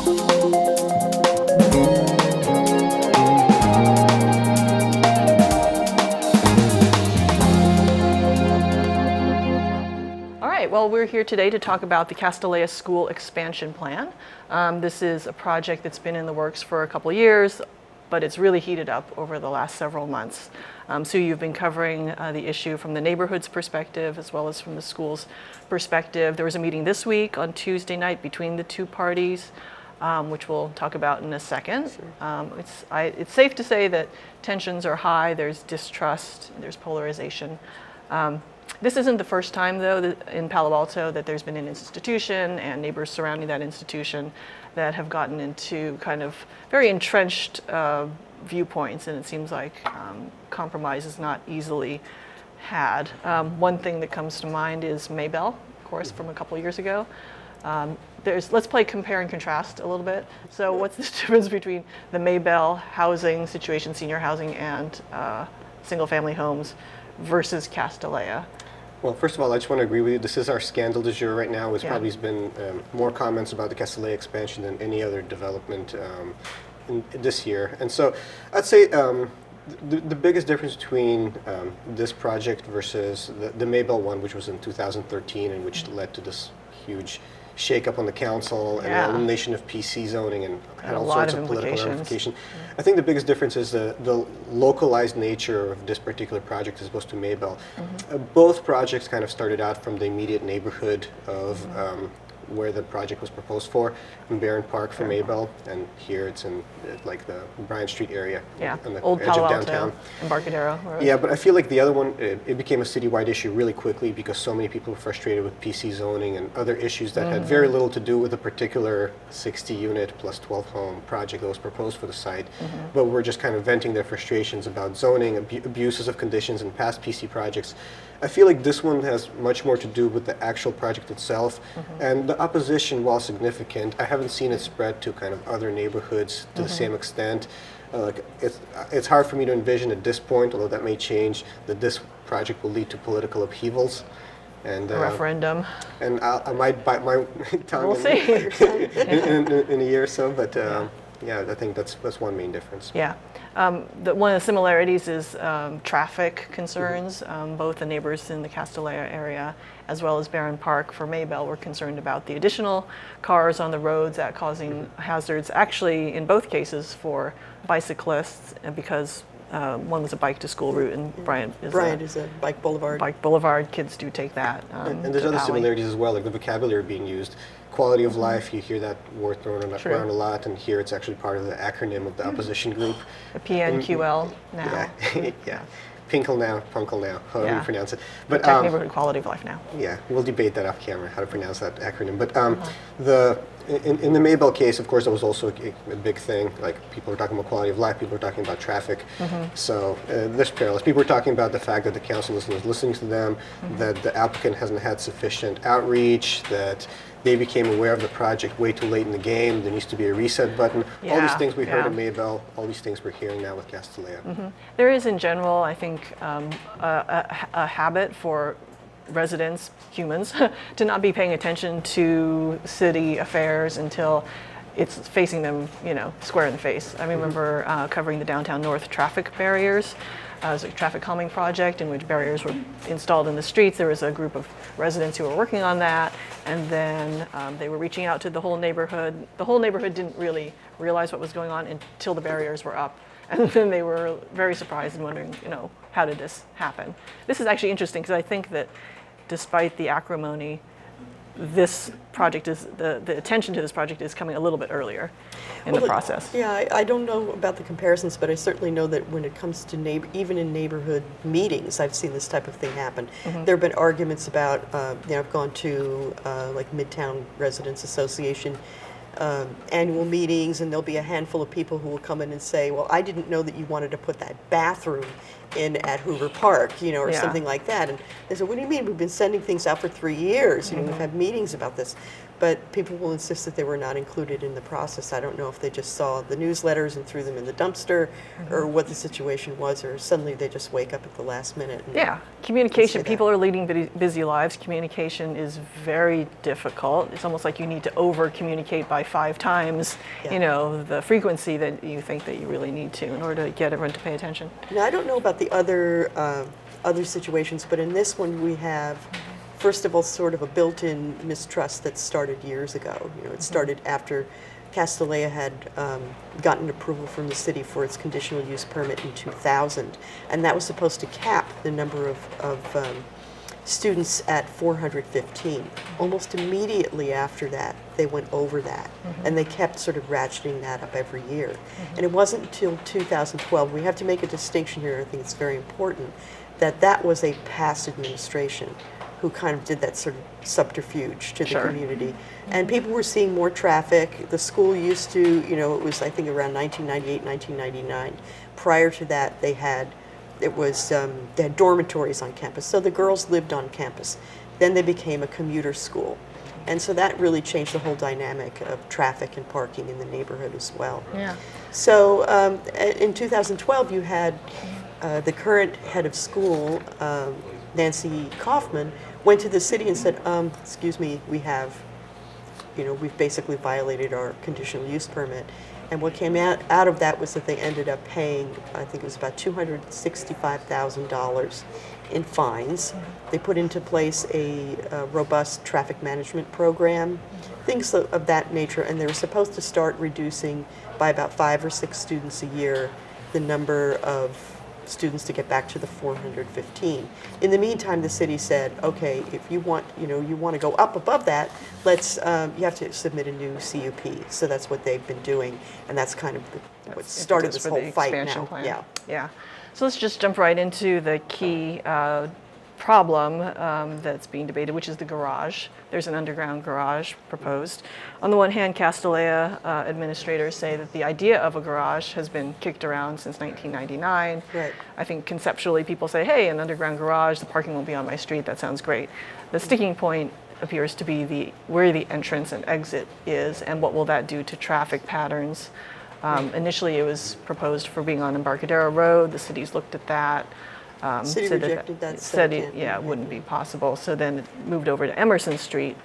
All right, well, we're here today to talk about the Castilleja School expansion plan. This is a project that's been in the works for a couple of years, but it's really heated up over the last several months. So you've been covering the issue from the neighborhood's perspective as well as from the school's perspective. There was a meeting this week on Tuesday night between the two parties, which we'll talk about in a second. Sure. It's safe to say that tensions are high, there's distrust, there's polarization. This isn't the first time, though, in Palo Alto that there's been an institution and neighbors surrounding that institution that have gotten into kind of very entrenched viewpoints, and it seems like compromise is not easily had. One thing that comes to mind is Maybell, of course, from a couple years ago. Let's play compare and contrast a little bit. So what's the difference between the Maybell housing situation, senior housing, and single-family homes versus Castilleja? Well, first of all, I just want to agree with you. This is our scandal du jour right now. There's probably been more comments about the Castilleja expansion than any other development this year. And so I'd say the biggest difference between this project versus the Maybell one, which was in 2013 and which led to this huge shake-up on the council and the elimination of PC zoning and had all sorts of political ramifications. I think the biggest difference is the localized nature of this particular project as opposed to Maybell. Both projects kind of started out from the immediate neighborhood of where the project was proposed for, in Barron Park for Maybell, and here it's in like the Bryant Street area on the Old edge Palo of Alto downtown. Embarcadero Road. Yeah, but I feel like the other one, it became a citywide issue really quickly because so many people were frustrated with PC zoning and other issues that had very little to do with the particular 60-unit plus 12-home project that was proposed for the site, but were just kind of venting their frustrations about zoning, abuses of conditions, and past PC projects. I feel like this one has much more to do with the actual project itself, and the opposition, while significant, I haven't seen it spread to kind of other neighborhoods to the same extent. It's hard for me to envision at this point, although that may change, that this project will lead to political upheavals. And, a referendum. And I might bite my tongue in a year or so, but yeah, I think that's one main difference. Yeah. One of the similarities is traffic concerns. Both the neighbors in the Castilleja area as well as Barron Park for Maybell were concerned about the additional cars on the roads that causing hazards, actually in both cases for bicyclists, because one was a bike to school route and Bryant is a bike boulevard. Bike boulevard, kids do take that. And there's other similarities as well, like the vocabulary being used. Quality of life, you hear that word thrown around a lot, and here it's actually part of the acronym of the opposition group. The PNQL now. Yeah. Pinkle now, Punkle now, however you pronounce it. But neighborhood quality of life now. Yeah, we'll debate that off camera, how to pronounce that acronym. But in the Maybell case, of course, that was also a big thing. Like, people were talking about quality of life, people were talking about traffic. So there's parallels. People were talking about the fact that the council isn't listening to them, that the applicant hasn't had sufficient outreach, that they became aware of the project way too late in the game. There needs to be a reset button. All these things we heard in Maybell, all these things we're hearing now with Castilleja. There is, in general, I think, a habit for residents, humans, to not be paying attention to city affairs until it's facing them, square in the face. I remember covering the downtown north traffic barriers. It was a traffic calming project in which barriers were installed in the streets. There was a group of residents who were working on that, and then they were reaching out to the whole neighborhood. The whole neighborhood didn't really realize what was going on until the barriers were up. And then they were very surprised and wondering, how did this happen? This is actually interesting because I think that despite the acrimony, this project is, the attention to this project is coming a little bit earlier in the process. Yeah, I don't know about the comparisons, but I certainly know that when it comes to even in neighborhood meetings, I've seen this type of thing happen. There have been arguments about, I've gone to like Midtown Residents Association annual meetings, and there'll be a handful of people who will come in and say, well, I didn't know that you wanted to put that bathroom in at Hoover Park, or something like that. And they said, what do you mean? We've been sending things out for 3 years. We've had meetings about this. but people will insist that they were not included in the process. I don't know if they just saw the newsletters and threw them in the dumpster, or what the situation was, or suddenly they just wake up at the last minute. Yeah, communication. People are leading busy lives. Communication is very difficult. It's almost like you need to over-communicate by 5 times, the frequency that you think that you really need to in order to get everyone to pay attention. Now, I don't know about the other situations, but in this one we have, first of all, sort of a built-in mistrust that started years ago. It started after Castilleja had gotten approval from the city for its conditional use permit in 2000, and that was supposed to cap the number of students at 415. Almost immediately after that, they went over that, and they kept sort of ratcheting that up every year. And it wasn't until 2012, we have to make a distinction here, I think it's very important, that was a past administration who kind of did that sort of subterfuge to the community. And people were seeing more traffic. The school used to, it was, I think, around 1998, 1999. Prior to that, they had dormitories on campus. So the girls lived on campus. Then they became a commuter school. And so that really changed the whole dynamic of traffic and parking in the neighborhood as well. Yeah. So in 2012, you had the current head of school, Nancy Kaufman, went to the city and said, excuse me, we've basically violated our conditional use permit. And what came out of that was that they ended up paying, I think it was about $265,000 in fines. They put into place a robust traffic management program, things of that nature, and they were supposed to start reducing by about 5 or 6 students a year the number of students to get back to the 415. In the meantime, the city said, okay, if you want to go up above that, you have to submit a new CUP. So that's what they've been doing, and that's kind of what started this whole fight now. Plan. Yeah. So let's just jump right into the key problem that's being debated, which is the garage. There's an underground garage proposed. On the one hand, Castilleja administrators say that the idea of a garage has been kicked around since 1999. Right. I think conceptually people say, hey, an underground garage, the parking won't be on my street, that sounds great. The sticking point appears to be where the entrance and exit is, and what will that do to traffic patterns. Initially it was proposed for being on Embarcadero Road. The city's looked at that. City rejected that. Said it wouldn't be possible. So then it moved over to Emerson Street,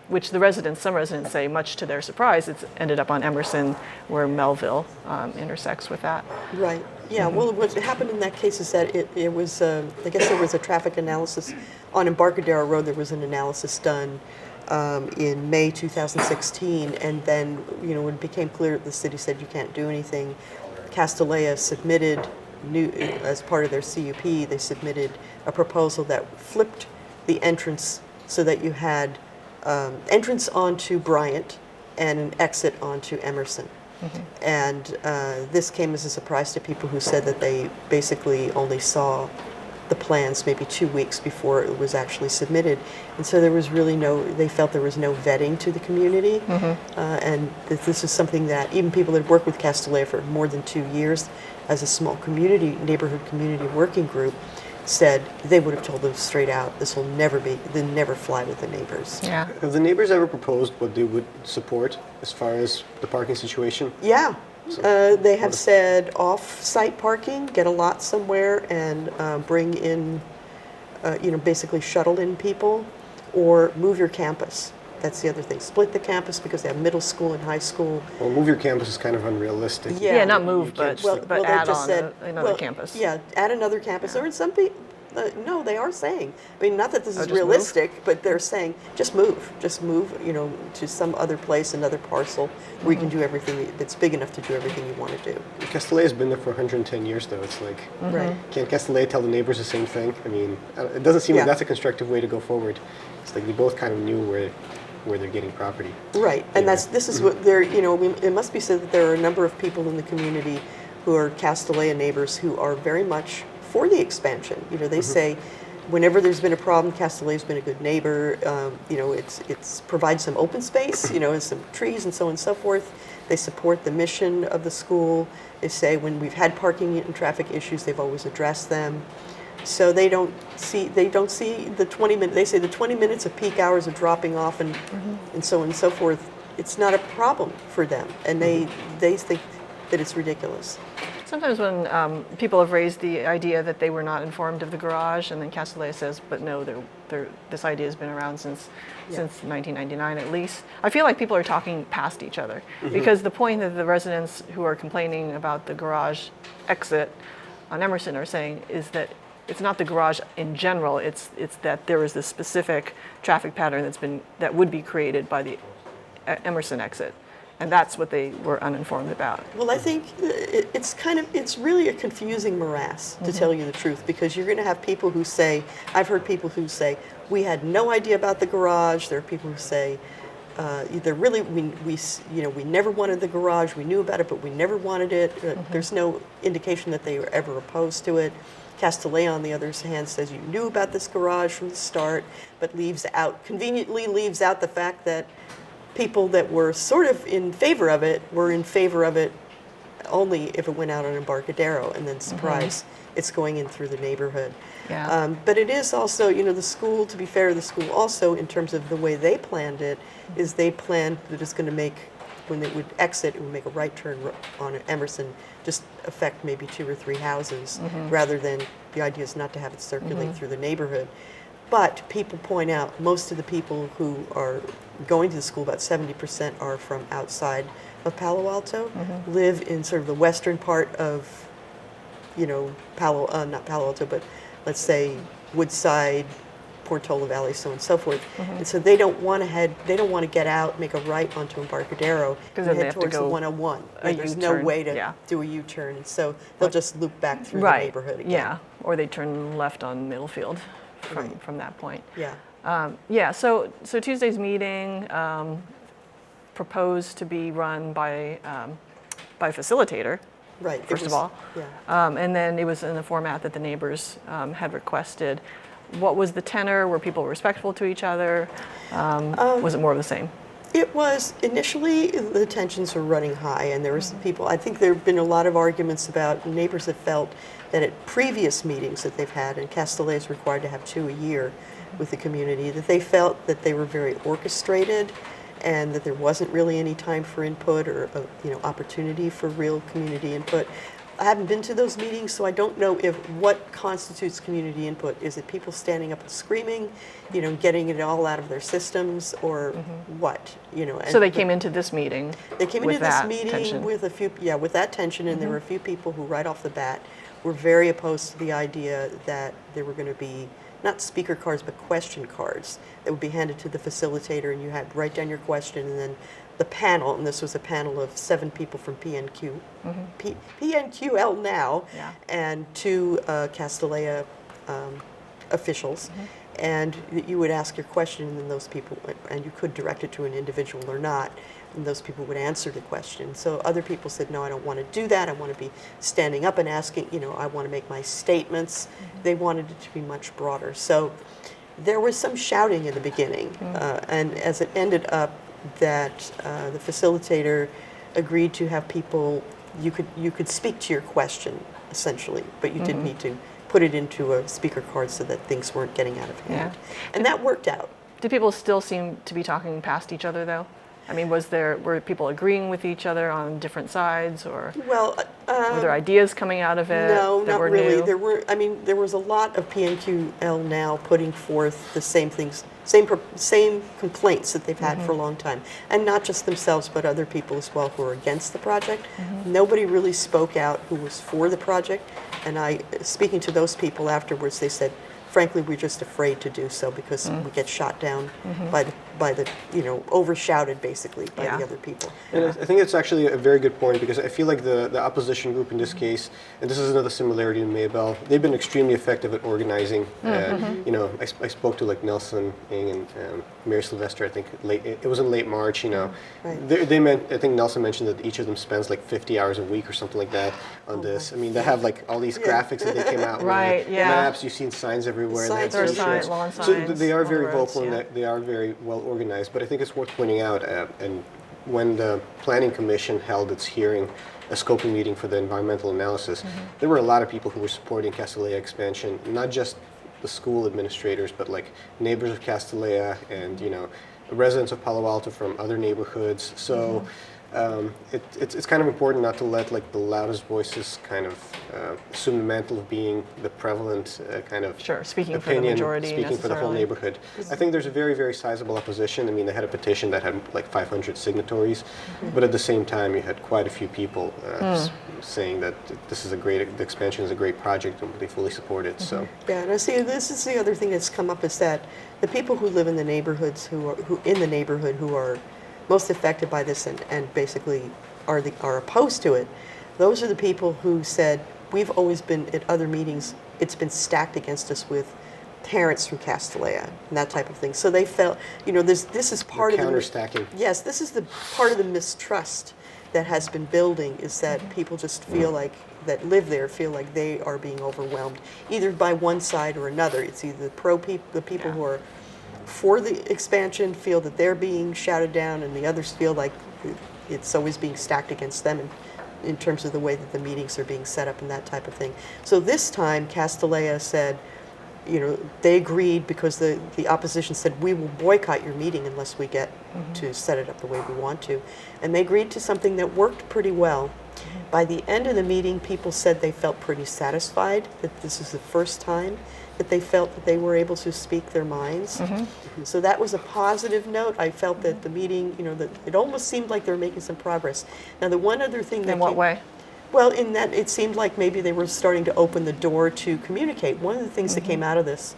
which some residents say, much to their surprise, it's ended up on Emerson, where Melville intersects with that. Right. Yeah. Well, what happened in that case is that it was, I guess there was a traffic analysis on Embarcadero Road. There was an analysis done in May 2016, and then when it became clear that the city said you can't do anything, Castilleja submitted as part of their CUP, they submitted a proposal that flipped the entrance so that you had entrance onto Bryant and an exit onto Emerson. And this came as a surprise to people who said that they basically only saw the plans maybe 2 weeks before it was actually submitted. And so there was really they felt there was no vetting to the community. And this is something that even people that worked with Castilleja for more than 2 years as a small neighborhood community working group said they would have told them straight out, they'll never fly with the neighbors. Yeah. Have the neighbors ever proposed what they would support as far as the parking situation? Yeah. They have said off-site parking, get a lot somewhere and bring in, basically shuttle in people, or move your campus. That's the other thing. Split the campus because they have middle school and high school. Well, move your campus is kind of unrealistic. Yeah, not move, but add on another campus. Yeah, add another campus. Or in some people, no, they are saying. I mean, not that this is just realistic, but they're saying just move, to some other place, another parcel where you can do everything that's big enough to do everything you want to do. Castilleja's been there for 110 years, though. It's like, right? Can't Castilleja tell the neighbors the same thing? I mean, it doesn't seem like that's a constructive way to go forward. It's like they both kind of knew where they're getting property. Right, and this is what they're, it must be said that there are a number of people in the community who are Castilleja neighbors who are very much for the expansion. They say whenever there's been a problem, Castilleja's been a good neighbor. It's provides some open space, and some trees and so on and so forth. They support the mission of the school. They say when we've had parking and traffic issues, they've always addressed them. So they don't see the 20 minutes. They say the 20 minutes of peak hours of dropping off and so on and so forth. It's not a problem for them, and they think that it's ridiculous. Sometimes when people have raised the idea that they were not informed of the garage, and then Castilleja says, but no, this idea has been around since 1999 at least. I feel like people are talking past each other, because the point that the residents who are complaining about the garage exit on Emerson are saying is that it's not the garage in general, it's that there is this specific traffic pattern that would be created by the Emerson exit. And that's what they were uninformed about. Well, I think it's really a confusing morass, to tell you the truth, because you're going to have people who say, I've heard people who say, we had no idea about the garage. There are people who say, we never wanted the garage. We knew about it, but we never wanted it. There's no indication that they were ever opposed to it. Castilleja, on the other hand, says you knew about this garage from the start, but conveniently leaves out the fact that people that were sort of in favor of it were in favor of it only if it went out on Embarcadero, and then surprise, it's going in through the neighborhood. Yeah. But it is also, the school, to be fair, the school also, in terms of the way they planned it, is they planned that it's going to make, when it would exit, it would make a right turn on Emerson, just affect maybe 2 or 3 houses, rather than, the idea is not to have it circulate through the neighborhood. But people point out, most of the people who are going to the school, about 70% are from outside of Palo Alto, live in sort of the western part of, not Palo Alto, but let's say Woodside, Portola Valley, so on and so forth. And so they don't want to get out, make a right onto Embarcadero, and head towards the 101. There's no way to do a U-turn, and so they'll just loop back through the neighborhood again. Yeah, or they turn left on Middlefield from that point. Yeah. So Tuesday's meeting proposed to be run by a facilitator. Right. First of all. Yeah. And then it was in the format that the neighbors had requested. What was the tenor? Were people respectful to each other? Was it more of the same? It was. Initially, the tensions were running high, and there was people, I think there have been a lot of arguments about neighbors that felt that at previous meetings that they've had, and Castilleja is required to have 2 a year with the community, that they felt that they were very orchestrated, and that there wasn't really any time for input or opportunity for real community input. I haven't been to those meetings, so I don't know if what constitutes community input. Is it people standing up and screaming, getting it all out of their systems, or what? And so they came into this meeting. They came into this meeting tension. with a few, with that tension, and there were a few people who, right off the bat, were very opposed to the idea that there were going to be not speaker cards, but question cards that would be handed to the facilitator, and you had write down your question, and then the panel, and this was a panel of 7 people from PNQL now, and 2 Castilleja officials, and you would ask your question, and then those people, and you could direct it to an individual or not, and those people would answer the question. So other people said, no, I don't want to do that. I want to be standing up and asking, I want to make my statements. They wanted it to be much broader. So there was some shouting in the beginning, and as it ended up that the facilitator agreed to have people, you could speak to your question, essentially, but you didn't need to put it into a speaker card so that things weren't getting out of hand. And that worked out. Did people still seem to be talking past each other, though? I mean, were people agreeing with each other on different sides, or were there ideas coming out of it? No, that not were really. New? There was a lot of PNQL now putting forth the same things, same complaints that they've had for a long time, and not just themselves, but other people as well who are against the project. Nobody really spoke out who was for the project, and speaking to those people afterwards, they said, frankly, we're just afraid to do so because we get shot down by the overshouted basically by the other people. And I think it's actually a very good point, because I feel like the opposition group in this case, and this is another similarity in Maybell, they've been extremely effective at organizing. I spoke to Nelson Ng and Mary Sylvester, I think it was in late March, Right. I think Nelson mentioned that each of them spends 50 hours a week or something like that on this. I mean, they have all these graphics that they came out Right, with, yeah. maps, you've seen signs everywhere. Signs and lawn so signs, they are very roads, vocal, and they are very well organized, but I think it's worth pointing out, and when the Planning Commission held its hearing, a scoping meeting for the environmental analysis, there were a lot of people who were supporting Castilleja expansion, not just the school administrators, but like neighbors of Castilleja and, you know, residents of Palo Alto from other neighborhoods. So it's kind of important not to let like the loudest voices kind of assume the mantle of being the prevalent kind of speaking for the opinion, majority speaking for the whole neighborhood. I think there's a very, very sizable opposition. I mean, they had a petition that had like 500 signatories, but at the same time, you had quite a few people saying that this is the expansion is a great project and they fully support it. So yeah, and I see this is the other thing that's come up is that the people who live in the neighborhoods who are most affected by this and basically are opposed to it, those are the people who said, we've always been at other meetings, it's been stacked against us with parents from Castilleja and that type of thing. So they felt, you know, this is part of the counter-stacking. Yes, this is the part of the mistrust that has been building, is that people just feel like, that live there feel like they are being overwhelmed, either by one side or another. It's either the people who are for the expansion feel that they're being shouted down, and the others feel like it's always being stacked against them in terms of the way that the meetings are being set up and that type of thing. So this time, Castilleja said, you know, they agreed because the opposition said, we will boycott your meeting unless we get to set it up the way we want to. And they agreed to something that worked pretty well. By the end of the meeting, people said they felt pretty satisfied that this is the first time that they felt that they were able to speak their minds. So that was a positive note. I felt that the meeting, you know, that it almost seemed like they were making some progress. Now, the one other thing that In what way? Well, in that it seemed like maybe they were starting to open the door to communicate. One of the things that came out of this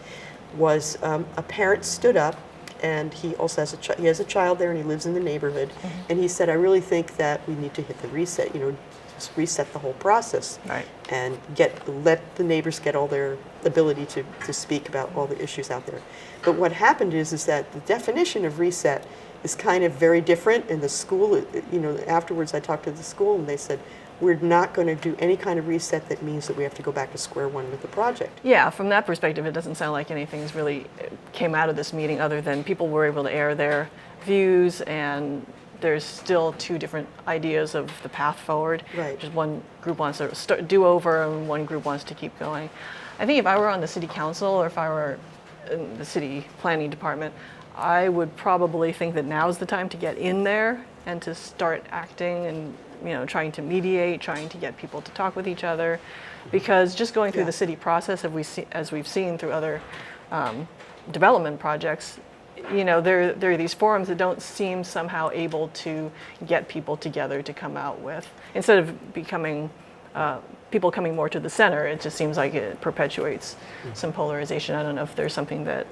was a parent stood up, and he also has a child there, and he lives in the neighborhood. And he said, I really think that we need to hit the reset, you know, just reset the whole process, and let the neighbors get all their ability to speak about all the issues out there. But what happened is that the definition of reset is kind of very different. In the school, you know, afterwards I talked to the school, and they said, we're not going to do any kind of reset that means that we have to go back to square one with the project. Yeah, from that perspective, it doesn't sound like anything's really came out of this meeting other than people were able to air their views, and there's still two different ideas of the path forward. Right. Just one group wants to do over, and one group wants to keep going. I think if I were on the city council, or if I were in the city planning department, I would probably think that now's the time to get in there and to start acting and, you know, trying to mediate, trying to get people to talk with each other, because just going through the city process, as we've seen through other development projects, you know, there are these forums that don't seem somehow able to get people together to come out with, instead of becoming people coming more to the center, it just seems like it perpetuates some polarization. I don't know if there's something that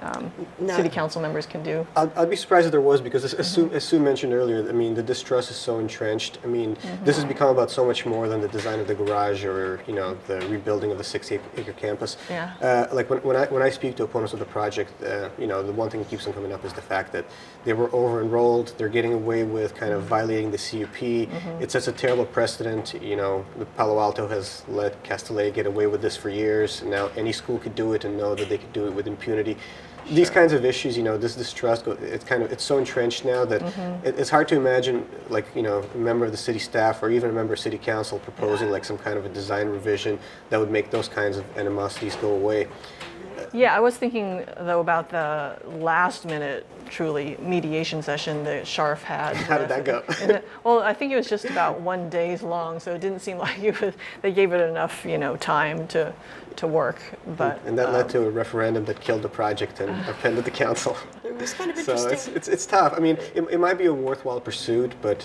city council members can do. I'd be surprised if there was, because as Sue mentioned earlier, I mean, the distrust is so entrenched. I mean, this has become about so much more than the design of the garage or, you know, the rebuilding of the 6-acre campus. Yeah. Like when I speak to opponents of the project, you know, the one thing that keeps on coming up is the fact that they were over-enrolled, they're getting away with kind of violating the CUP. It sets a terrible precedent. You know, Palo Alto has let Castilleja get away with this for years, and now any school could do it and know that they could do it with impunity. These kinds of issues, you know, this distrust, it's so entrenched now that it's hard to imagine, like, you know, a member of the city staff or even a member of city council proposing like some kind of a design revision that would make those kinds of animosities go away. Yeah, I was thinking, though, about the last-minute, truly, mediation session that Sharf had. How did that go? Well, I think it was just about 1 day long, so it didn't seem like they gave it enough, you know, time to work. But and that led to a referendum that killed the project and appended the council. It was kind of interesting. So it's tough. I mean, it might be a worthwhile pursuit, but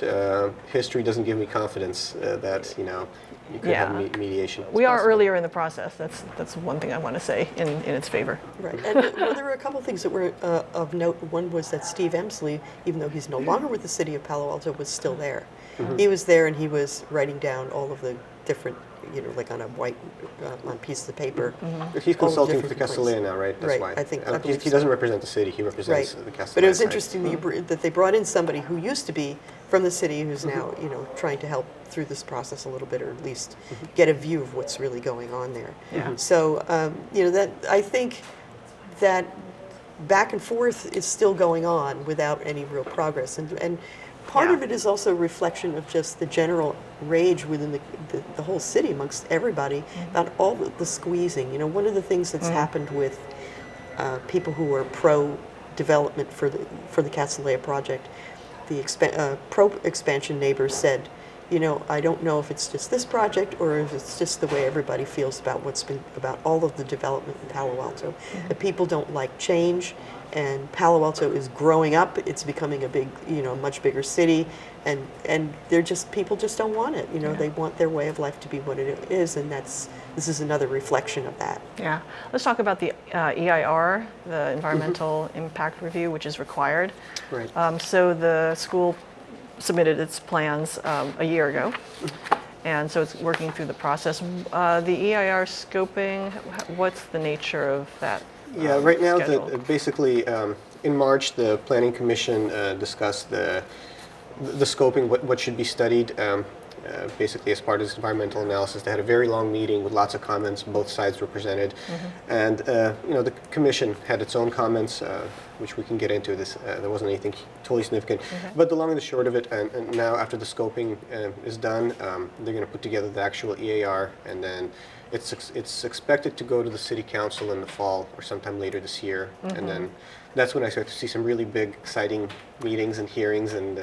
history doesn't give me confidence that, you know, you could have mediation. We are earlier in the process. That's one thing I want to say in its favor. Right. And well, there were a couple of things that were of note. One was that Steve Emsley, even though he's no longer with the city of Palo Alto, was still there. He was there, and he was writing down all of the different, you know, like on a white, on pieces of paper. He's consulting for Castilleja now, right? That's why. I think he doesn't represent the city. He represents the Castilleja. But it was interesting that they brought in somebody who used to be from the city, who's now, you know, trying to help through this process a little bit, or at least get a view of what's really going on there. Yeah. So, you know, that I think that back and forth is still going on without any real progress. And Part Yeah. of it is also a reflection of just the general rage within the whole city amongst everybody about all the squeezing. You know, one of the things that's happened with people who are pro-development for the Castilleja project, the pro-expansion neighbors said, you know, I don't know if it's just this project or if it's just the way everybody feels about about all of the development in Palo Alto. That people don't like change, and Palo Alto is growing up. It's becoming a big, you know, much bigger city, and people just don't want it. You know, they want their way of life to be what it is, and this is another reflection of that. Yeah. Let's talk about the EIR, the Environmental Impact Review, which is required. Right. So the school submitted its plans a year ago, and so it's working through the process. The EIR scoping, what's the nature of that? Yeah, right now, schedule? basically, in March, the Planning Commission discussed the scoping, what should be studied. Basically, as part of this environmental analysis, they had a very long meeting with lots of comments. Both sides were presented, and you know, the commission had its own comments, which we can get into. There wasn't anything totally significant, but the long and the short of it, and now after the scoping is done, they're going to put together the actual EAR, and then it's expected to go to the city council in the fall or sometime later this year, and then that's when I start to see some really big, exciting meetings and hearings, and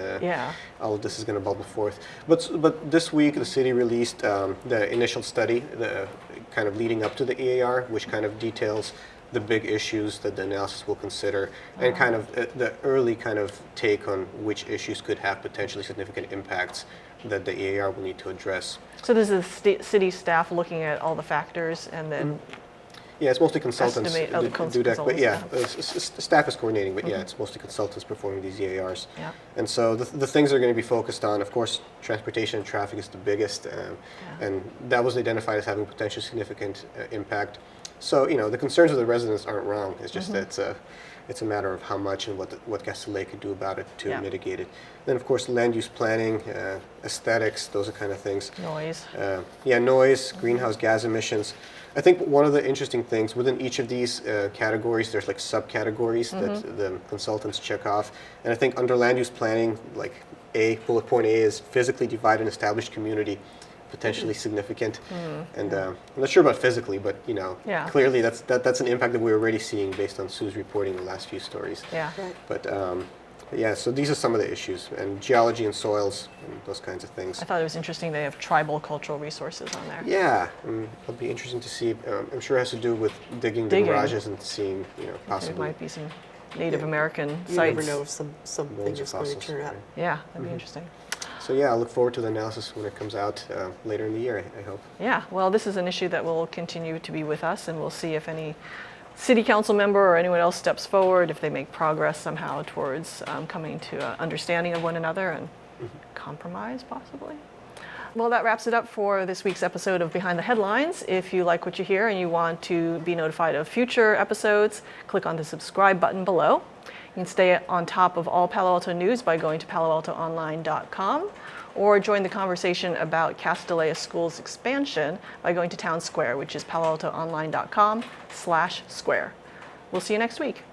all of this is going to bubble forth. But this week, the city released the initial study, the kind of leading up to the EAR, which kind of details the big issues that the analysis will consider, and kind of the early kind of take on which issues could have potentially significant impacts that the EAR will need to address. So this is city staff looking at all the factors and then Yeah, it's mostly consultants estimate other do that, but yeah, consultants, staff is coordinating, but yeah, it's mostly consultants performing these EARs. Yeah. And so the things they're going to be focused on, of course, transportation and traffic is the biggest, and that was identified as having potentially significant impact. So, you know, the concerns of the residents aren't wrong. It's just that it's a matter of how much and what Castilleja could do about it to mitigate it. Then, of course, land use planning, aesthetics, those are kind of things. Noise. Noise, greenhouse gas emissions. I think one of the interesting things within each of these categories, there's like subcategories that the consultants check off. And I think under land use planning, like bullet point A is physically divide an established community, potentially significant. And I'm not sure about physically, but you know, clearly that's an impact that we're already seeing based on Sue's reporting in the last few stories. Yeah. Right. But yeah, so these are some of the issues, and geology and soils and those kinds of things. I thought it was interesting they have tribal cultural resources on there. Yeah, it'll be interesting to see. I'm sure it has to do with digging the garages and seeing, you know, possibly. There might be some Native American You sites. never know if something is going to turn up. Yeah, that'd be interesting. So yeah, I look forward to the analysis when it comes out later in the year, I hope. Yeah, well, this is an issue that will continue to be with us, and we'll see if any city council member or anyone else steps forward, if they make progress somehow towards coming to an understanding of one another and compromise, possibly. Well, that wraps it up for this week's episode of Behind the Headlines. If you like what you hear and you want to be notified of future episodes, click on the subscribe button below. You can stay on top of all Palo Alto news by going to paloaltoonline.com, or join the conversation about Castilleja School's expansion by going to Town Square, which is paloaltoonline.com/square. We'll see you next week.